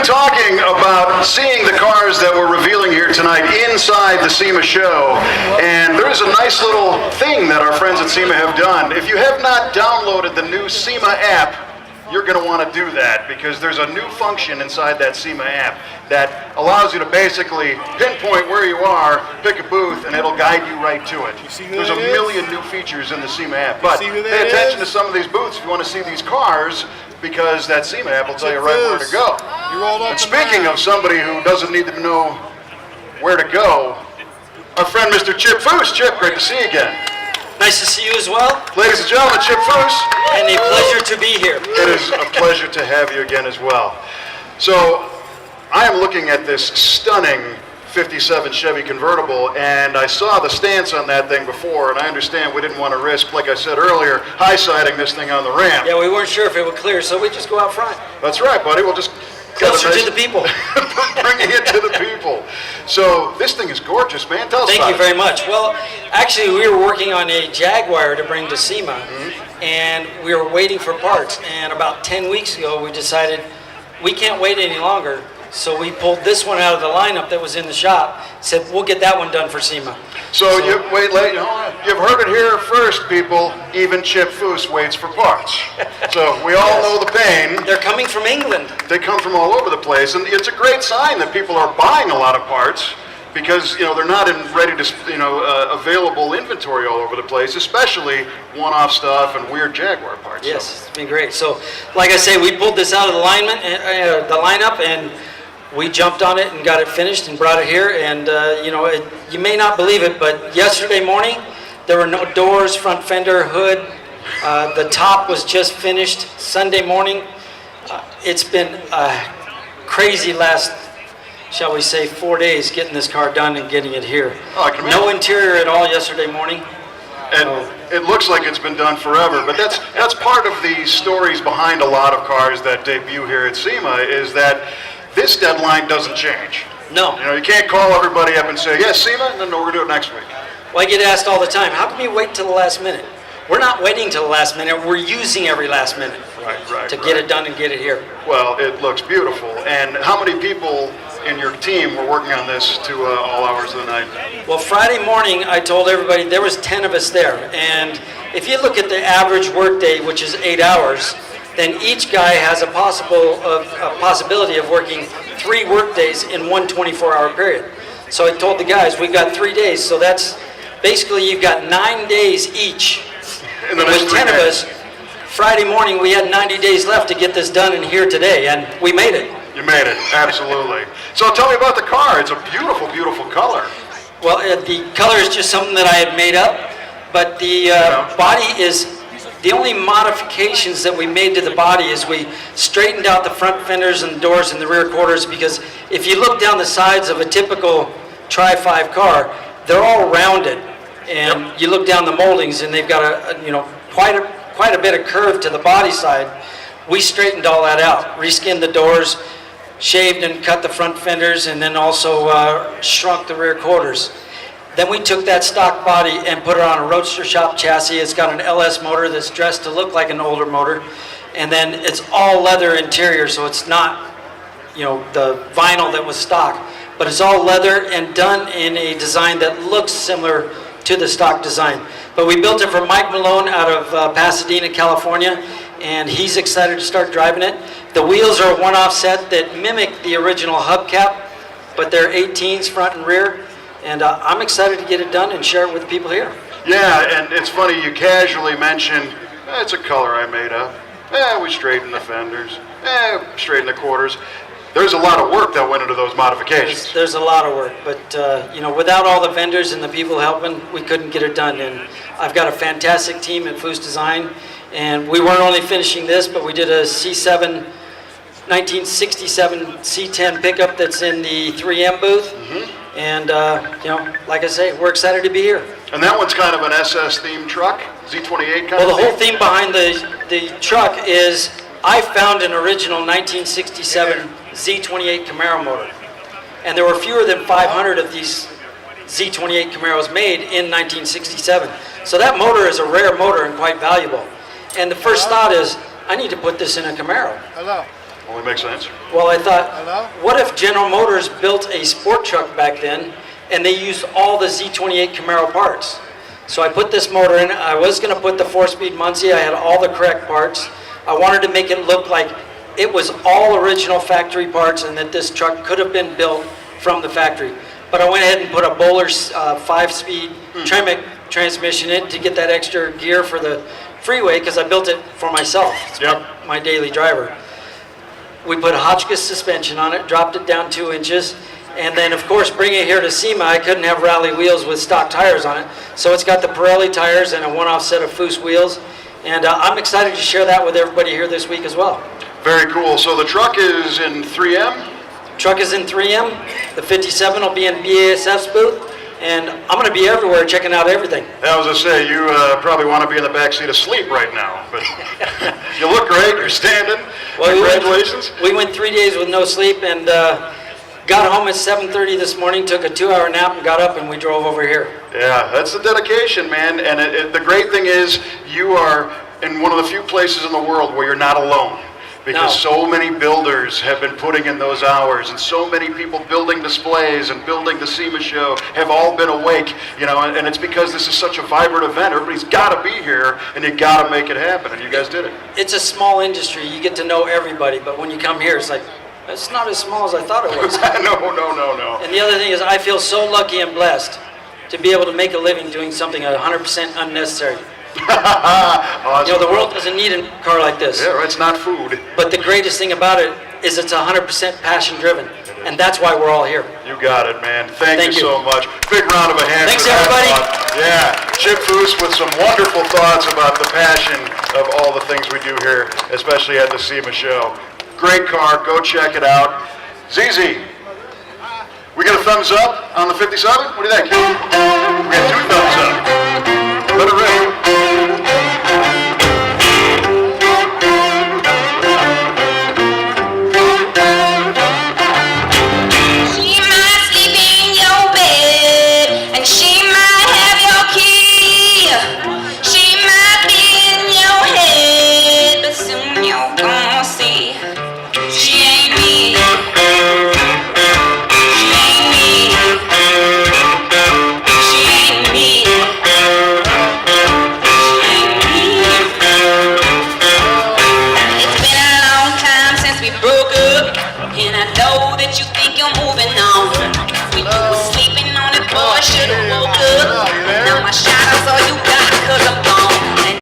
been talking about seeing the cars that we're revealing here tonight inside the SEMA show, and there is a nice little thing that our friends at SEMA have done. If you have not downloaded the new SEMA app, you're going to want to do that, because there's a new function inside that SEMA app that allows you to basically pinpoint where you are, pick a booth, and it'll guide you right to it. There's a million new features in the SEMA app, but pay attention to some of these booths if you want to see these cars, because that SEMA app will tell you right where to go. And speaking of somebody who doesn't need to know where to go, our friend Mr. Chip Foose. Chip, great to see you again. Nice to see you as well. Ladies and gentlemen, Chip Foose. And a pleasure to be here. It is a pleasure to have you again as well. So, I am looking at this stunning 57 Chevy convertible, and I saw the stance on that thing before, and I understand we didn't want to risk, like I said earlier, high-siding this thing on the ramp. Yeah, we weren't sure if it would clear, so we just go out front. That's right, buddy. We'll just closer to the people. Bringing it to the people. So this thing is gorgeous, man. Tell us about it. Thank you very much. Well, actually, we were working on a Jaguar to bring to SEMA, and we were waiting for parts. And about 10 weeks ago, we decided we can't wait any longer. So we pulled this one out of the lineup that was in the shop, said we'll get that one done for SEMA. So you've heard it here first, people. Even Chip Foose waits for parts. So we all know the pain. They're coming from England. They come from all over the place, and it's a great sign that people are buying a lot of parts, because they're not in ready to available inventory all over the place, especially one-off stuff and weird Jaguar parts. Yes, so. It's been great. So, like I say, we pulled this out of the lineup, and we jumped on it and got it finished and brought it here. And you may not believe it, but yesterday morning there were no doors, front fender, hood. The top was just finished Sunday morning. It's been a crazy last, shall we say, 4 days getting this car done and getting it here. No interior at all yesterday morning. And it looks like it's been done forever, but that's part of the stories behind a lot of cars that debut here at SEMA, is that this deadline doesn't change. No. You can't call everybody up and say, yes, SEMA, and then no, we're going to do it next week. Well, I get asked all the time, how come you wait till the last minute? We're not waiting till the last minute, we're using every last minute to get it done and get it here. Well, it looks beautiful. And how many people in your team were working on this to all hours of the night? Well, Friday morning, I told everybody there was 10 of us there. And if you look at the average workday, which is 8 hours, then each guy has a possibility of working 3 work days in one 24-hour period. So I told the guys, we've got 3 days, so that's basically you've got 9 days each. And with 10 of us, Friday morning we had 90 days left to get this done and here today, and we made it. You made it, absolutely. So tell me about the car. It's a beautiful, beautiful color. Well, the color is just something that I had made up, but the body is... The only modifications that we made to the body is we straightened out the front fenders and doors and the rear quarters, because if you look down the sides of a typical Tri-5 car, they're all rounded. And you look down the moldings and they've got quite a bit of curve to the body side. We straightened all that out, reskinned the doors, shaved and cut the front fenders, and then also shrunk the rear quarters. Then we took that stock body and put it on a Roadster Shop chassis. It's got an LS motor that's dressed to look like an older motor. And then it's all leather interior, so it's not, the vinyl that was stock. But it's all leather and done in a design that looks similar to the stock design. But we built it for Mike Malone out of Pasadena, California, and he's excited to start driving it. The wheels are a one-off set that mimic the original hubcap, but they're 18s front and rear. And I'm excited to get it done and share it with the people here. Yeah, and it's funny, you casually mentioned, it's a color I made up. We straightened the fenders. Straightened the quarters. There's a lot of work that went into those modifications. There's a lot of work, but without all the vendors and the people helping, we couldn't get it done. And I've got a fantastic team at Foose Design, and we weren't only finishing this, but we did a C7 1967 C10 pickup that's in the 3M booth. And, like I say, we're excited to be here. And that one's kind of an SS-themed truck, Z28 kind of Well, the whole theme behind the truck is I found an original 1967 Z28 Camaro motor. And there were fewer than 500 of these Z28 Camaros made in 1967. So that motor is a rare motor and quite valuable. And the first thought is, I need to put this in a Camaro. Hello. Only makes sense. Well, I thought, what if General Motors built a sport truck back then and they used all the Z28 Camaro parts? So I put this motor in. I was going to put the 4-speed Muncie. I had all the correct parts. I wanted to make it look like it was all original factory parts and that this truck could have been built from the factory. But I went ahead and put a Bowler's 5-speed Tremec transmission in to get that extra gear for the freeway because I built it for myself. It's my daily driver. We put a Hotchkiss suspension on it, dropped it down 2 inches, and then of course bringing it here to SEMA, I couldn't have rally wheels with stock tires on it. So it's got the Pirelli tires and a one-off set of Foose wheels. And I'm excited to share that with everybody here this week as well. Very cool. So the truck is in 3M? Truck is in 3M. The 57 will be in BASF's booth. And I'm going to be everywhere checking out everything. I was going to say, you probably want to be in the back seat asleep right now. But you look great. You're standing. Well, congratulations. We went 3 days with no sleep and got home at 7:30 this morning, took a 2-hour nap, and got up, and we drove over here. Yeah, that's the dedication, man. And the great thing is you are in one of the few places in the world where you're not alone. Because so many builders have been putting in those hours, and so many people building displays and building the SEMA show have all been awake, you know, and it's because this is such a vibrant event. Everybody's got to be here, and you got to make it happen, and you guys did it. It's a small industry. You get to know everybody, but when you come here, it's like, it's not as small as I thought it was. No. And the other thing is I feel so lucky and blessed to be able to make a living doing something 100% unnecessary. Awesome. You know, the world doesn't need a car like this. Yeah, right, it's not food. But the greatest thing about it is it's 100% passion driven. And that's why we're all here. You got it, man. Thank you so much. Big round of a hand. Thanks, for that everybody. thought. Yeah, Chip Foose with some wonderful thoughts about the passion of all the things we do here, especially at the SEMA show. Great car. Go check it out. ZZ, we got a thumbs up on the 57? What do you think? We got 2 thumbs up. Let it rip.